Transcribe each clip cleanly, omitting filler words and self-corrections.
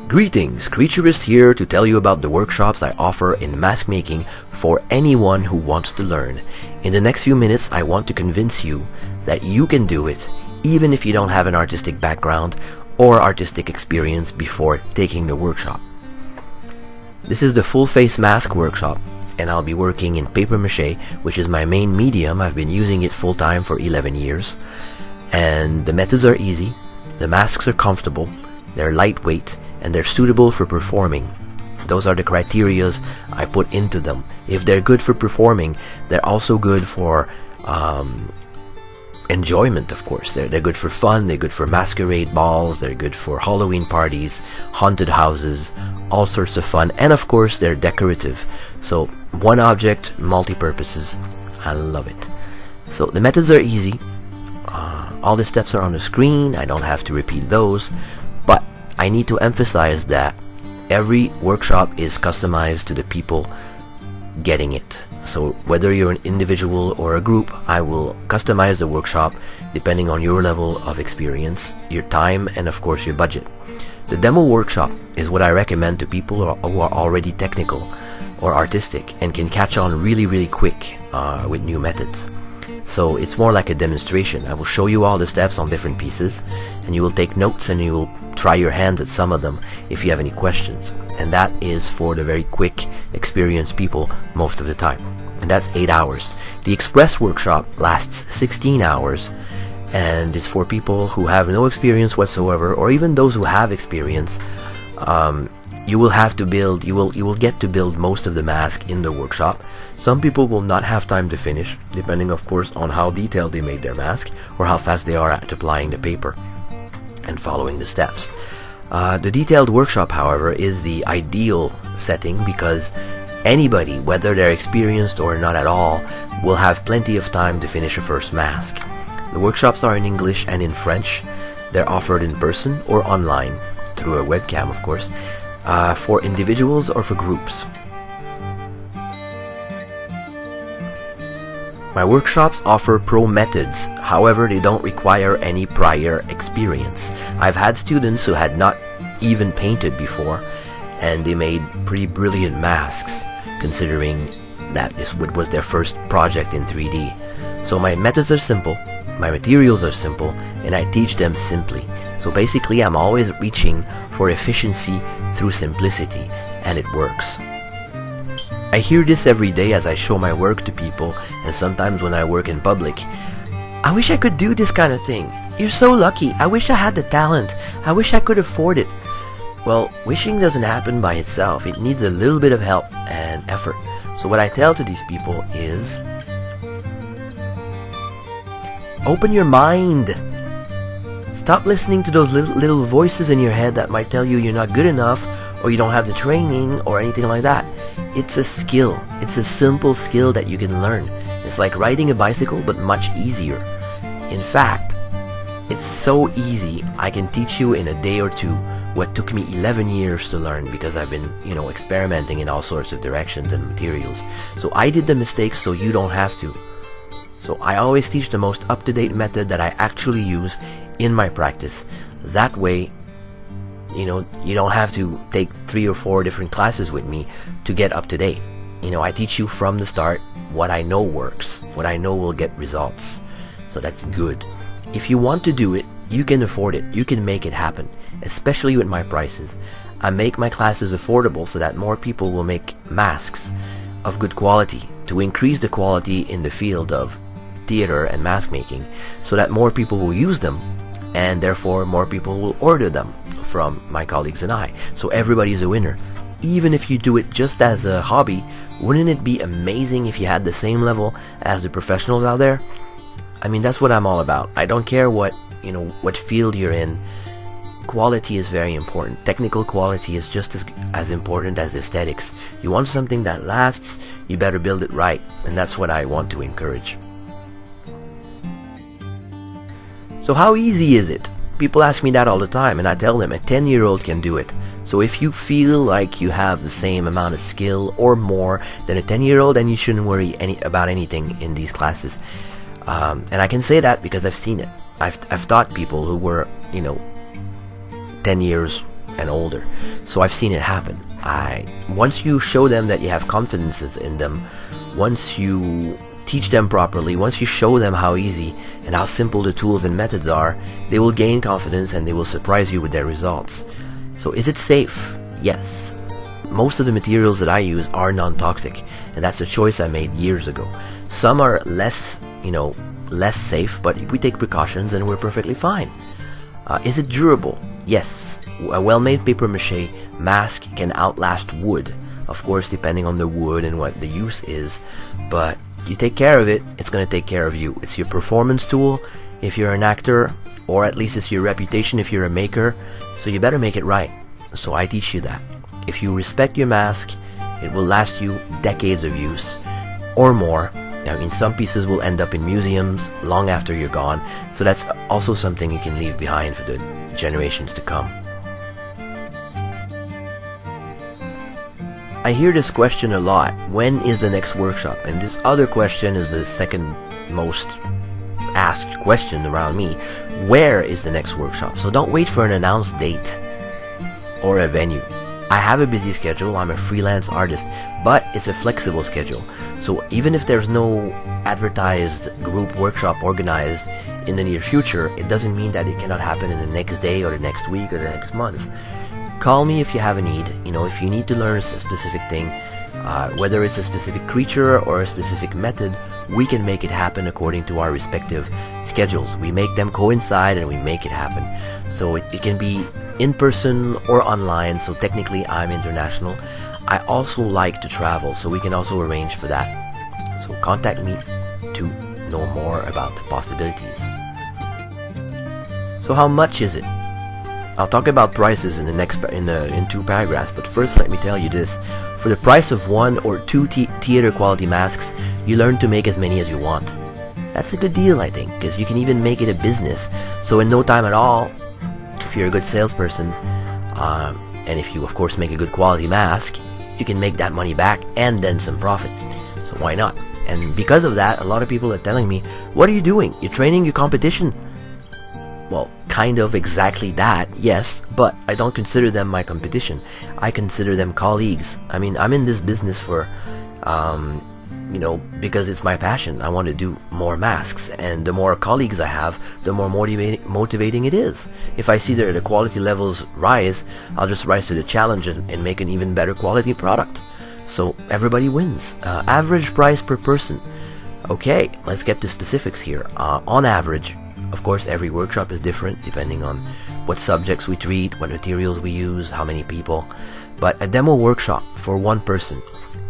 Greetings, Creaturiste here to tell you about the workshops I offer in mask making for anyone who wants to learn. In the next few minutes, I want to convince you that you can do it even if you don't have an artistic background or artistic experience before taking the workshop. This is the full face mask workshop, and I'll be working in paper mache, which is my main medium. I've been using it full time for 11 years. And the methods are easy, the masks are comfortable, they're lightweight, and they're suitable for performing. Those are the criterias I put into them. If they're good for performing, they're also good for enjoyment, of course. They're good for fun, they're good for masquerade balls, they're good for Halloween parties, haunted houses, all sorts of fun, and of course they're decorative. So one object, multi-purposes. I love it. So the methods are easy. All the steps are on the screen. I don't have to repeat those, but I need to emphasize that every workshop is customized to the people getting it. So whether you're an individual or a group, I will customize the workshop depending on your level of experience, your time, and of course your budget. The demo workshop is what I recommend to people who are already technical or artistic and can catch on really quick with new methods. So it's more like a demonstration. I will show you all the steps on different pieces, and you will take notes and you will try your hands at some of them if you have any questions. And that is for the very quick, experienced people most of the time. And that's 8 hours. The express workshop lasts 16 hours, and it's for people who have no experience whatsoever, or even those who have experience. You will have to build, you will get to build most of the mask in the workshop. Some people will not have time to finish, depending of course on how detailed they made their mask or how fast they are at applying the paper and following the steps. The detailed workshop, however, is the ideal setting because anybody, whether they're experienced or not at all, will have plenty of time to finish a first mask. The workshops are in English and in French. They're offered in person or online, through a webcam of course, for individuals or for groups. My workshops offer pro methods, however they don't require any prior experience. I've had students who had not even painted before, and they made pretty brilliant masks, considering that this was their first project in 3D. So my methods are simple, my materials are simple, and I teach them simply. So basically I'm always reaching for efficiency through simplicity, and it works. I hear this every day as I show my work to people, and sometimes when I work in public. I wish I could do this kind of thing. You're so lucky. I wish I had the talent. I wish I could afford it. Well, wishing doesn't happen by itself. It needs a little bit of help and effort. So what I tell to these people is, open your mind. Stop listening to those little voices in your head that might tell you you're not good enough or you don't have the training or anything like that. It's a skill. It's a simple skill that you can learn. It's like riding a bicycle, but much easier. In fact, it's so easy, I can teach you in a day or two what took me 11 years to learn because I've been, experimenting in all sorts of directions and materials. So I did the mistakes so you don't have to. So I always teach the most up-to-date method that I actually use in my practice. That way, you don't have to take 3 or 4 different classes with me to get up to date. I teach you from the start what I know works, what I know will get results. So that's good. If you want to do it, you can afford it. You can make it happen, especially with my prices. I make my classes affordable so that more people will make masks of good quality, to increase the quality in the field of theater and mask making, so that more people will use them, and therefore more people will order them from my colleagues and I. So everybody's a winner. Even if you do it just as a hobby, wouldn't it be amazing if you had the same level as the professionals out there? I mean, that's what I'm all about. I don't care what field you're in. Quality is very important. Technical quality is just as important as aesthetics. You want something that lasts, you better build it right, and that's what I want to encourage. So how easy is it? People ask me that all the time, and I tell them a 10-year-old can do it. So if you feel like you have the same amount of skill or more than a 10-year-old, then you shouldn't worry about anything in these classes. And I can say that because I've seen it. I've taught people who were, 10 years and older. So I've seen it happen. Once you show them that you have confidence in them, once you teach them properly, once you show them how easy and how simple the tools and methods are, they will gain confidence and they will surprise you with their results. So is it safe? Yes. Most of the materials that I use are non-toxic, and that's a choice I made years ago. Some are less safe, but we take precautions and we're perfectly fine. Is it durable? Yes. A well-made papier-mâché mask can outlast wood, of course depending on the wood and what the use is, but you take care of it, it's going to take care of you. It's your performance tool if you're an actor, or at least it's your reputation if you're a maker, so you better make it right. So I teach you that. If you respect your mask, it will last you decades of use or more. I mean, some pieces will end up in museums long after you're gone, so that's also something you can leave behind for the generations to come. I hear this question a lot: when is the next workshop? And this other question is the second most asked question around me. Where is the next workshop? So don't wait for an announced date or a venue. I have a busy schedule, I'm a freelance artist, but it's a flexible schedule. So even if there's no advertised group workshop organized in the near future, it doesn't mean that it cannot happen in the next day or the next week or the next month. Call me if you have a need. If you need to learn a specific thing, whether it's a specific creature or a specific method, we can make it happen according to our respective schedules. We make them coincide and we make it happen. So it can be in person or online, so technically I'm international. I also like to travel, so we can also arrange for that. So contact me to know more about the possibilities. So how much is it? I'll talk about prices in 2 paragraphs, but first let me tell you this. For the price of 1 or 2 theater quality masks, you learn to make as many as you want. That's a good deal, I think, because you can even make it a business. So in no time at all, if you're a good salesperson, and if you of course make a good quality mask, you can make that money back and then some profit. So why not? And because of that, a lot of people are telling me, what are you doing? You're training your competition. Well, kind of exactly that, yes, but I don't consider them my competition. I consider them colleagues. I mean, I'm in this business for, because it's my passion. I want to do more masks, and the more colleagues I have, the more motivating it is. If I see that the quality levels rise, I'll just rise to the challenge and make an even better quality product. So everybody wins. Average price per person. Okay, let's get to specifics here. On average, of course, every workshop is different depending on what subjects we treat, what materials we use, how many people. But a demo workshop for one person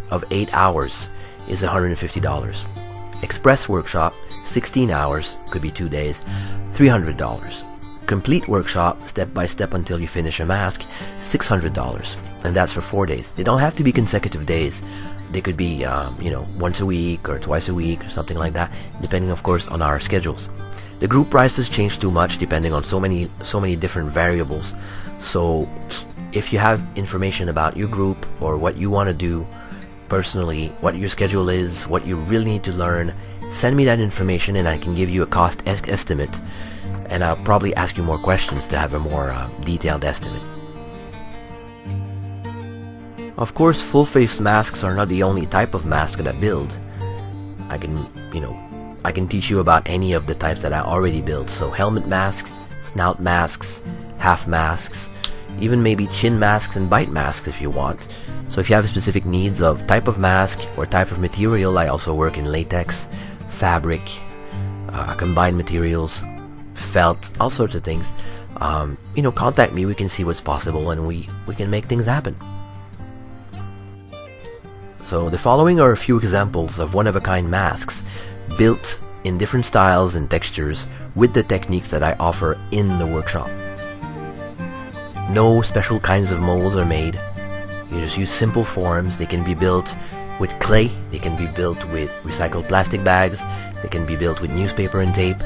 of 8 hours is $150. Express workshop, 16 hours, could be 2 days, $300. Complete workshop, step by step until you finish a mask, $600. And that's for 4 days. They don't have to be consecutive days. They could be, once a week or twice a week or something like that, depending, of course, on our schedules. The group prices change too much depending on so many different variables. So if you have information about your group or what you want to do personally, what your schedule is, what you really need to learn, send me that information and I can give you a cost estimate, and I'll probably ask you more questions to have a more detailed estimate. Of course, full face masks are not the only type of mask that I build. I can teach you about any of the types that I already built. So helmet masks, snout masks, half masks, even maybe chin masks and bite masks if you want. So if you have specific needs of type of mask or type of material, I also work in latex, fabric, combined materials, felt, all sorts of things. Contact me, we can see what's possible and we can make things happen. So the following are a few examples of one-of-a-kind masks built in different styles and textures with the techniques that I offer in the workshop. No special kinds of molds are made. You just use simple forms. They can be built with clay, they can be built with recycled plastic bags, they can be built with newspaper and tape.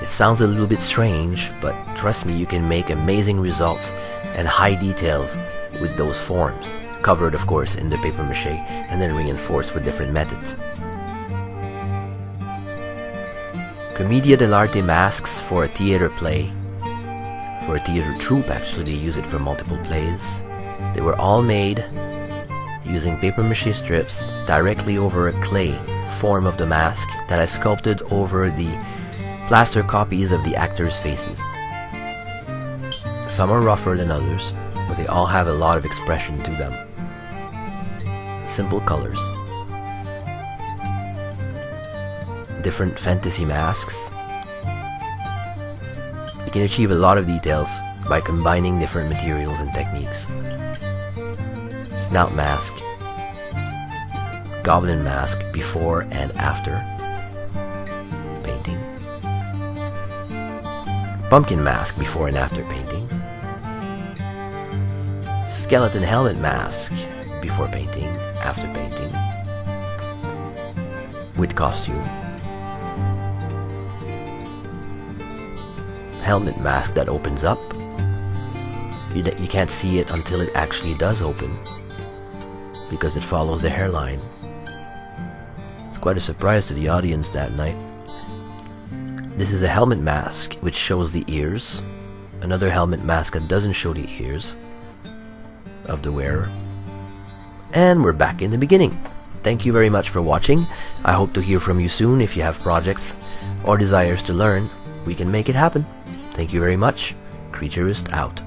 It sounds a little bit strange, but trust me, you can make amazing results and high details with those forms, covered of course in the papier-mâché and then reinforced with different methods. Commedia dell'arte masks for a theater play. for a theater troupe. Actually, they use it for multiple plays. They were all made using paper mache strips directly over a clay form of the mask that I sculpted over the plaster copies of the actors' faces. Some are rougher than others, but they all have a lot of expression to them. Simple colors. Different fantasy masks. You can achieve a lot of details by combining different materials and techniques. Snout mask, goblin mask before and after painting, pumpkin mask before and after painting, skeleton helmet mask before painting, after painting, with costume, helmet mask that opens up. You can't see it until it actually does open, because it follows the hairline. It's quite a surprise to the audience that night. This is a helmet mask which shows the ears. Another helmet mask that doesn't show the ears of the wearer. And we're back in the beginning. Thank you very much for watching. I hope to hear from you soon. If you have projects or desires to learn, we can make it happen. Thank you very much. Creaturiste out.